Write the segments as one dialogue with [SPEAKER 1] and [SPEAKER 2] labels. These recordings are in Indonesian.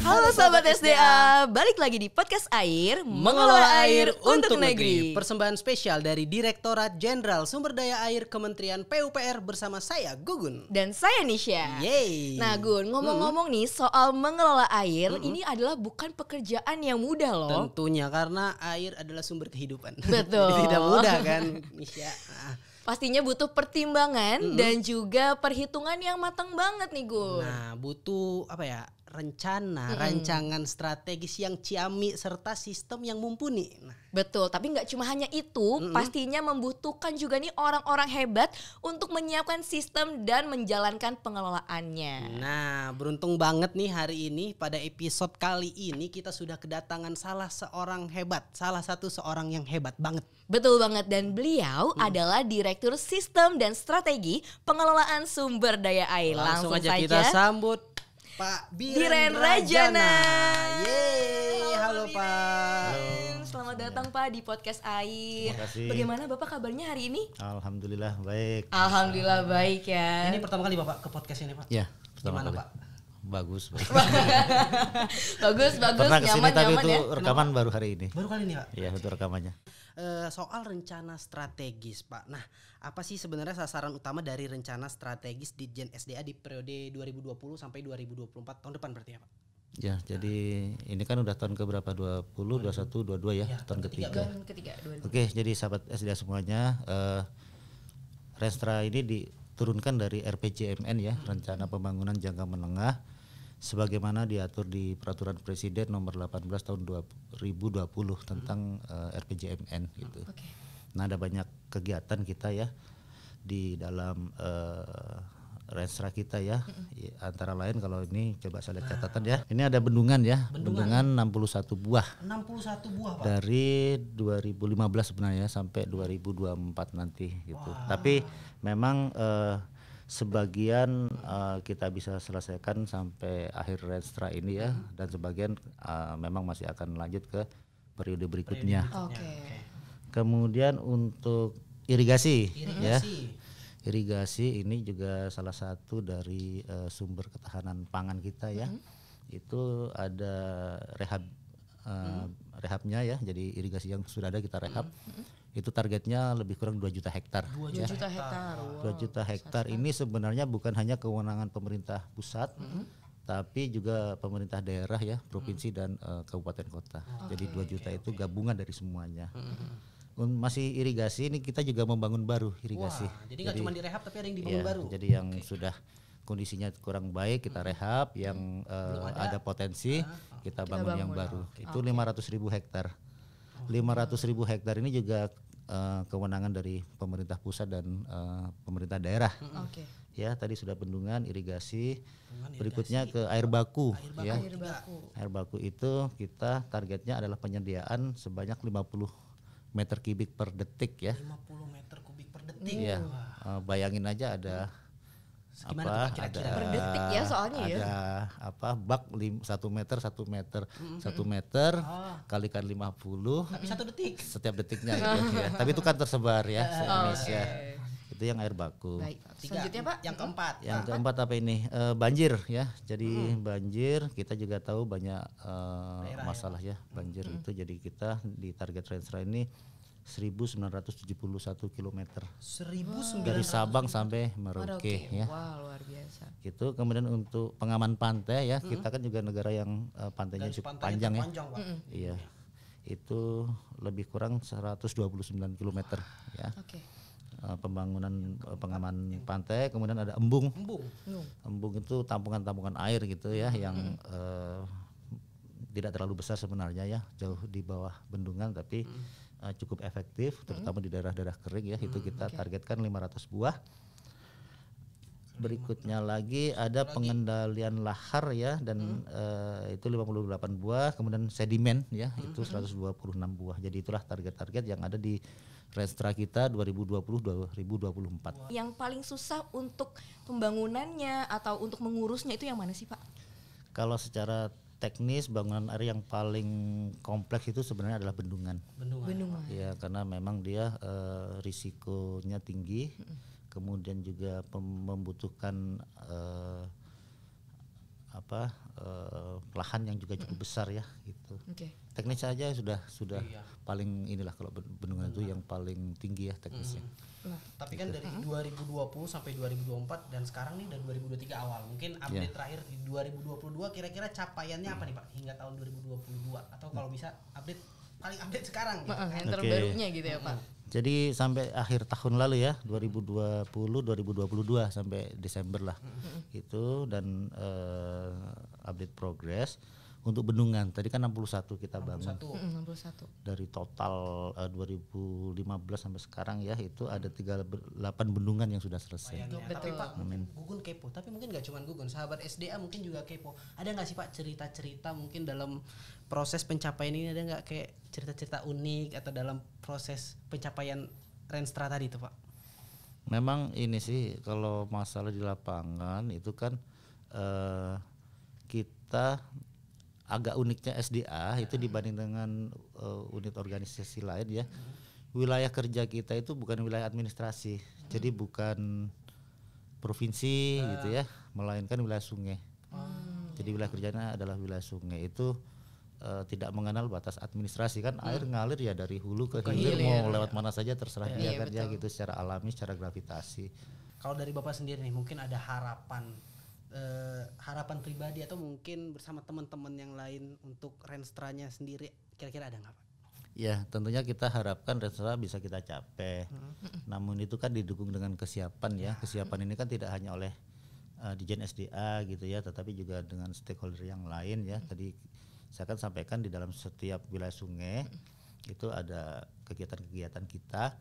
[SPEAKER 1] Halo Sobat SDA, balik lagi di podcast Air, mengelola air untuk negeri.
[SPEAKER 2] Persembahan spesial dari Direktorat Jenderal Sumber Daya Air Kementerian PUPR bersama saya Gugun.
[SPEAKER 1] Dan saya Nisha.
[SPEAKER 2] Yeay.
[SPEAKER 1] Nah Gun, ngomong-ngomong nih soal mengelola air, ini adalah bukan pekerjaan yang mudah loh.
[SPEAKER 2] Tentunya karena air adalah sumber kehidupan.
[SPEAKER 1] Betul.
[SPEAKER 2] Jadi tidak mudah kan Nisha.
[SPEAKER 1] Pastinya butuh pertimbangan dan juga perhitungan yang matang banget nih Gun.
[SPEAKER 2] Nah butuh rencana, rancangan strategis yang ciamik serta sistem yang mumpuni. Nah,
[SPEAKER 1] betul, tapi nggak cuma hanya itu, pastinya membutuhkan juga nih orang-orang hebat untuk menyiapkan sistem dan menjalankan pengelolaannya.
[SPEAKER 2] Nah, beruntung banget nih hari ini pada episode kali ini kita sudah kedatangan salah seorang yang hebat banget.
[SPEAKER 1] Betul banget, dan beliau adalah Direktur Sistem dan Strategi Pengelolaan Sumber Daya Air.
[SPEAKER 2] Langsung aja kita sambut Pak Biren Rajana. Yeay, halo Pak.
[SPEAKER 1] Halo. Selamat datang Pak di podcast Air.
[SPEAKER 3] Terima kasih.
[SPEAKER 1] Bagaimana Bapak kabarnya hari ini?
[SPEAKER 3] Alhamdulillah baik.
[SPEAKER 1] Alhamdulillah baik ya.
[SPEAKER 2] Ini pertama kali Bapak ke podcast ini Pak?
[SPEAKER 3] Ya, pertama
[SPEAKER 2] Gimana
[SPEAKER 3] kali.
[SPEAKER 2] Pak?
[SPEAKER 3] Bagus.
[SPEAKER 1] bagus,
[SPEAKER 3] Pernah kesini
[SPEAKER 1] nyaman
[SPEAKER 3] tapi itu
[SPEAKER 1] ya.
[SPEAKER 3] rekaman baru hari ini.
[SPEAKER 2] Baru kali ini Pak?
[SPEAKER 3] Iya, itu rekamannya.
[SPEAKER 2] Soal rencana strategis Pak. Nah, apa sih sebenarnya sasaran utama dari rencana strategis Ditjen SDA di periode 2020 sampai 2024 tahun depan berarti ya Pak?
[SPEAKER 3] Ya, jadi ini kan udah tahun ke berapa? 20, 21, 22 ya, tahun ketiga.
[SPEAKER 1] Tahun ketiga 2000.
[SPEAKER 3] Oke, jadi sahabat SDA semuanya, Renstra ini diturunkan dari RPJMN ya, Rencana Pembangunan Jangka Menengah, sebagaimana diatur di Peraturan Presiden Nomor 18 Tahun 2020 tentang RPJMN gitu.
[SPEAKER 1] Oke.
[SPEAKER 3] Nah, ada banyak kegiatan kita ya di dalam Renstra kita ya. Antara lain kalau ini coba saya lihat catatan ya. Ini ada bendungan ya. Bendungan 61 buah.
[SPEAKER 2] 61 buah Pak.
[SPEAKER 3] Dari 2015 sebenarnya sampai 2024 nanti gitu. Tapi memang sebagian kita bisa selesaikan sampai akhir Renstra ini ya, dan sebagian memang masih akan lanjut ke periode berikutnya.
[SPEAKER 1] Oke.
[SPEAKER 3] Kemudian untuk irigasi. Ya. Irigasi ini juga salah satu dari sumber ketahanan pangan kita ya. Itu ada rehabnya ya. Jadi irigasi yang sudah ada kita rehab. Itu targetnya lebih kurang 2 juta hektar.
[SPEAKER 1] 2 juta hektar.
[SPEAKER 3] 2 juta hektar ini sebenarnya bukan hanya kewenangan pemerintah pusat, tapi juga pemerintah daerah ya, provinsi dan kabupaten kota. Jadi 2 juta itu gabungan dari semuanya. Masih irigasi ini kita juga membangun baru irigasi.
[SPEAKER 2] Wah, jadi nggak cuma direhab tapi ada yang dibangun baru.
[SPEAKER 3] Jadi yang sudah kondisinya kurang baik kita rehab, yang ada potensi kita bangun yang baru. Itu 500.000 hektar. 500.000 hektar ini juga kewenangan dari pemerintah pusat dan pemerintah daerah. Ya, tadi sudah bendungan, irigasi. Berikutnya ke air baku ya. Air baku itu kita targetnya adalah penyediaan sebanyak 50 meter kubik per detik ya.
[SPEAKER 2] 50 meter kubik per detik.
[SPEAKER 3] Iya. Bayangin aja ada
[SPEAKER 2] Kira-kira?
[SPEAKER 1] Per detik ya soalnya ya.
[SPEAKER 3] Ada bak 1 meter 1 meter 1 meter kalikan 50
[SPEAKER 2] Tapi 1 detik.
[SPEAKER 3] setiap detiknya gitu ya. Tapi itu kan tersebar ya se-Indonesia. Itu yang air baku.
[SPEAKER 1] Baik. Selanjutnya Pak.
[SPEAKER 2] Yang keempat.
[SPEAKER 3] Yang keempat apa ini? Banjir ya. Jadi banjir kita juga tahu banyak masalah ya banjir itu. Jadi kita di target Renstra ini 1971 km.
[SPEAKER 2] 1900
[SPEAKER 3] Dari Sabang sampai Merauke ya.
[SPEAKER 1] Wah, luar biasa.
[SPEAKER 3] Gitu. Kemudian untuk pengaman pantai ya, kita kan juga negara yang pantainya cukup panjang ya.
[SPEAKER 2] Pak.
[SPEAKER 3] Iya. Itu lebih kurang 129 km ya.
[SPEAKER 1] Oke.
[SPEAKER 3] Pembangunan pengaman pantai, kemudian ada embung. Embung itu tampungan-tampungan air gitu ya, yang tidak terlalu besar sebenarnya ya, jauh di bawah bendungan tapi cukup efektif, terutama di daerah-daerah kering ya. Itu kita targetkan 500 buah. Berikutnya lagi ada pengendalian lahar ya, dan itu 58 buah. Kemudian sedimen ya, itu 126 buah. Jadi itulah target-target yang ada di Renstra kita 2020-2024.
[SPEAKER 1] Yang paling susah untuk pembangunannya atau untuk mengurusnya itu yang mana sih Pak?
[SPEAKER 3] Kalau secara teknis bangunan air yang paling kompleks itu sebenarnya adalah bendungan.
[SPEAKER 1] Bendungan.
[SPEAKER 3] Ya, karena memang dia risikonya tinggi. Kemudian juga membutuhkan lahan yang juga cukup besar ya gitu. Teknis saja sudah paling inilah kalau bendungan itu yang paling tinggi ya teknisnya.
[SPEAKER 2] Tapi kan dari 2020 sampai 2024 dan sekarang nih dari 2023 awal. Mungkin update terakhir di 2022 kira-kira capaiannya apa nih Pak hingga tahun 2022 atau kalau bisa paling update sekarang gitu.
[SPEAKER 1] Yang terbarunya gitu ya Pak.
[SPEAKER 3] Jadi sampai akhir tahun lalu ya 2020 2022 sampai Desember lah itu dan update progress untuk bendungan tadi kan 61 kita bangun
[SPEAKER 1] 61
[SPEAKER 3] dari total 2015 sampai sekarang ya itu ada 38 bendungan yang sudah selesai.
[SPEAKER 2] Tapi Pak Gugun kepo, tapi mungkin nggak cuma Gugun, sahabat SDA mungkin juga kepo. Ada nggak sih Pak cerita-cerita mungkin dalam proses pencapaian ini, ada nggak kayak cerita-cerita unik atau dalam proses pencapaian Renstra tadi itu Pak?
[SPEAKER 3] Memang ini sih kalau masalah di lapangan itu kan kita agak uniknya SDA itu dibanding dengan unit organisasi lain ya. Wilayah kerja kita itu bukan wilayah administrasi. Jadi bukan provinsi gitu ya, melainkan wilayah sungai. Jadi wilayah kerjanya adalah wilayah sungai itu tidak mengenal batas administrasi kan air ngalir ya dari hulu ke hilir mau lewat mana saja terserah dia kan ya gitu secara alami secara gravitasi.
[SPEAKER 2] Kalau dari Bapak sendiri nih mungkin ada harapan pribadi atau mungkin bersama teman-teman yang lain untuk Renstranya sendiri kira-kira ada nggak Pak?
[SPEAKER 3] Ya tentunya kita harapkan Renstra bisa kita capai. Namun itu kan didukung dengan kesiapan ya. Kesiapan ini kan tidak hanya oleh Dijen SDA gitu ya, tetapi juga dengan stakeholder yang lain ya. Tadi saya akan sampaikan di dalam setiap wilayah sungai itu ada kegiatan-kegiatan kita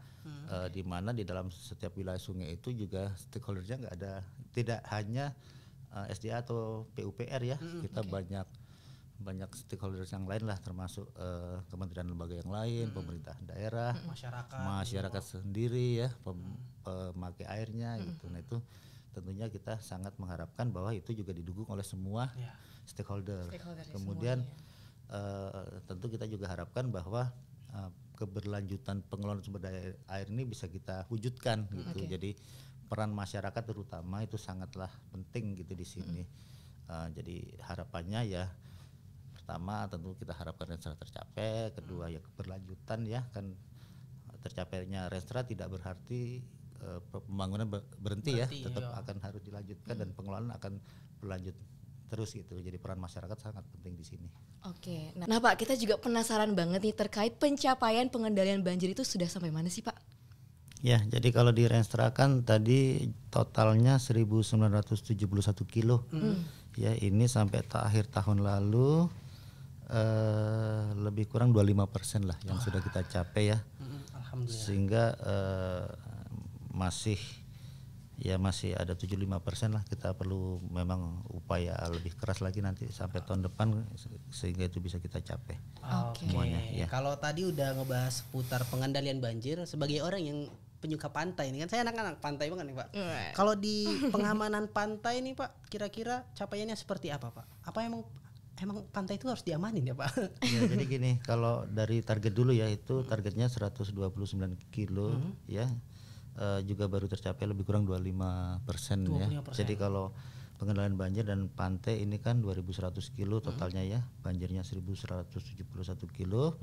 [SPEAKER 3] di mana di dalam setiap wilayah sungai itu juga stakeholdernya nggak ada, tidak hanya SDA atau PUPR ya, kita banyak stakeholders yang lain lah termasuk kementerian lembaga yang lain, pemerintah daerah, masyarakat sendiri ya, pemakai airnya gitu. Nah itu tentunya kita sangat mengharapkan bahwa itu juga didukung oleh semua stakeholder. Kemudian tentu kita juga harapkan bahwa keberlanjutan pengelolaan sumber daya air ini bisa kita wujudkan gitu. Jadi peran masyarakat terutama itu sangatlah penting gitu di sini. Jadi harapannya ya pertama tentu kita harapkan Renstra tercapai, kedua ya keberlanjutan ya kan tercapainya Renstra tidak berarti pembangunan berhenti ya, tetap akan harus dilanjutkan dan pengelolaan akan berlanjut terus gitu. Jadi peran masyarakat sangat penting di sini.
[SPEAKER 1] Oke. Nah Pak, kita juga penasaran banget nih terkait pencapaian pengendalian banjir itu sudah sampai mana sih Pak?
[SPEAKER 3] Ya, jadi kalau di Renstra kan tadi totalnya 1971 kilo. Ya, ini sampai akhir tahun lalu lebih kurang 25% lah yang sudah kita capai ya.
[SPEAKER 2] Alhamdulillah.
[SPEAKER 3] Sehingga masih ada 75% lah, kita perlu memang upaya lebih keras lagi nanti sampai tahun depan sehingga itu bisa kita capai. Semuanya ya.
[SPEAKER 2] Kalau tadi udah ngebahas seputar pengendalian banjir, sebagai orang yang penyuka pantai ini kan saya anak-anak pantai banget nih Pak. Kalau di pengamanan pantai nih Pak, kira-kira capaiannya seperti apa Pak? Apa emang pantai itu harus diamanin ya Pak?
[SPEAKER 3] Ya, jadi gini, kalau dari target dulu ya itu targetnya 129 kilo ya. Juga baru tercapai lebih kurang 25% ya. Jadi kalau pengendalian banjir dan pantai ini kan 2.100 kilo totalnya ya, banjirnya 1.171 kilo,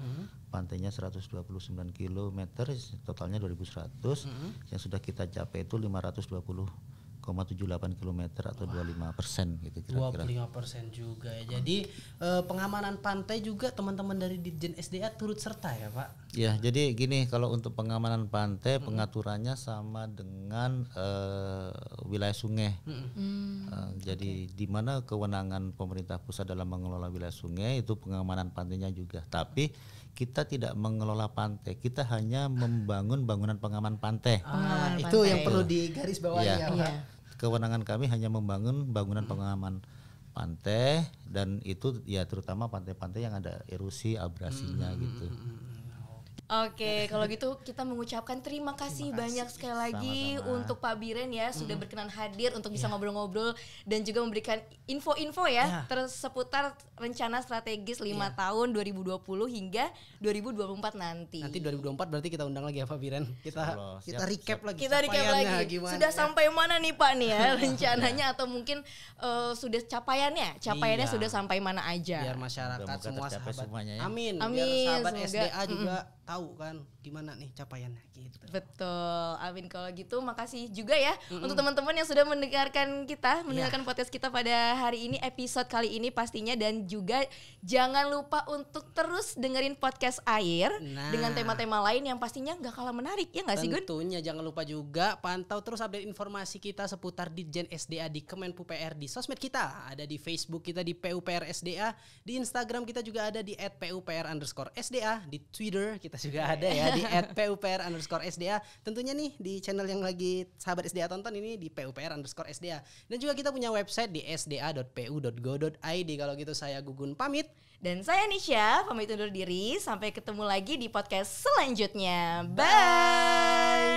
[SPEAKER 3] pantainya 129 kilometer, totalnya 2.100. Yang sudah kita capai itu 520,78 kilometer atau 25% gitu kira-kira.
[SPEAKER 2] 25% juga ya. Jadi pengamanan pantai juga teman-teman dari Ditjen SDA turut serta ya Pak?
[SPEAKER 3] Ya, jadi gini, kalau untuk pengamanan pantai pengaturannya sama dengan wilayah sungai. Jadi di mana kewenangan pemerintah pusat dalam mengelola wilayah sungai itu pengamanan pantainya juga. Tapi kita tidak mengelola pantai, kita hanya membangun bangunan pengaman pantai.
[SPEAKER 2] Itu yang perlu digarisbawahi ya Pak.
[SPEAKER 3] Kewenangan kami hanya membangun bangunan pengaman pantai dan itu ya terutama pantai-pantai yang ada erosi abrasinya gitu.
[SPEAKER 1] Oke, kalau gitu kita mengucapkan terima kasih banyak sekali lagi
[SPEAKER 3] Sama-sama.
[SPEAKER 1] untuk Pak Biren ya sudah berkenan hadir untuk bisa ngobrol-ngobrol dan juga memberikan info-info ya seputar rencana strategis 5 tahun 2020 hingga 2024 nanti.
[SPEAKER 2] Nanti 2024 berarti kita undang lagi ya Pak Biren. Kita recap lagi.
[SPEAKER 1] Kita recap lagi. Sudah sampai mana nih Pak nih ya rencananya atau mungkin sudah capaiannya sudah sampai mana aja.
[SPEAKER 2] Biar masyarakat semua sahabat
[SPEAKER 3] semuanya ya.
[SPEAKER 2] Amin.
[SPEAKER 1] Amin.
[SPEAKER 2] Biar sahabat
[SPEAKER 1] Semoga.
[SPEAKER 2] SDA juga tahu kan gimana nih capaiannya gitu.
[SPEAKER 1] Betul, amin. Kalau gitu makasih juga ya untuk teman-teman yang sudah mendengarkan podcast kita pada hari ini, episode kali ini pastinya. Dan juga jangan lupa untuk terus dengerin podcast Air dengan tema-tema lain yang pastinya gak kalah menarik, ya gak sih Gun?
[SPEAKER 2] Tentunya jangan lupa juga pantau terus update informasi kita seputar Ditjen SDA di Kemenpu PR di sosmed kita. Ada di Facebook kita di PUPR SDA, di Instagram kita juga ada di @PUPR_SDA, di Twitter kita juga ada ya di @PUPR_SDA. Tentunya nih di channel yang lagi sahabat SDA tonton ini di PUPR_SDA. Dan juga kita punya website di sda.pu.go.id. Kalau gitu saya Gugun pamit.
[SPEAKER 1] Dan saya Nisha pamit undur diri. Sampai ketemu lagi di podcast selanjutnya. Bye.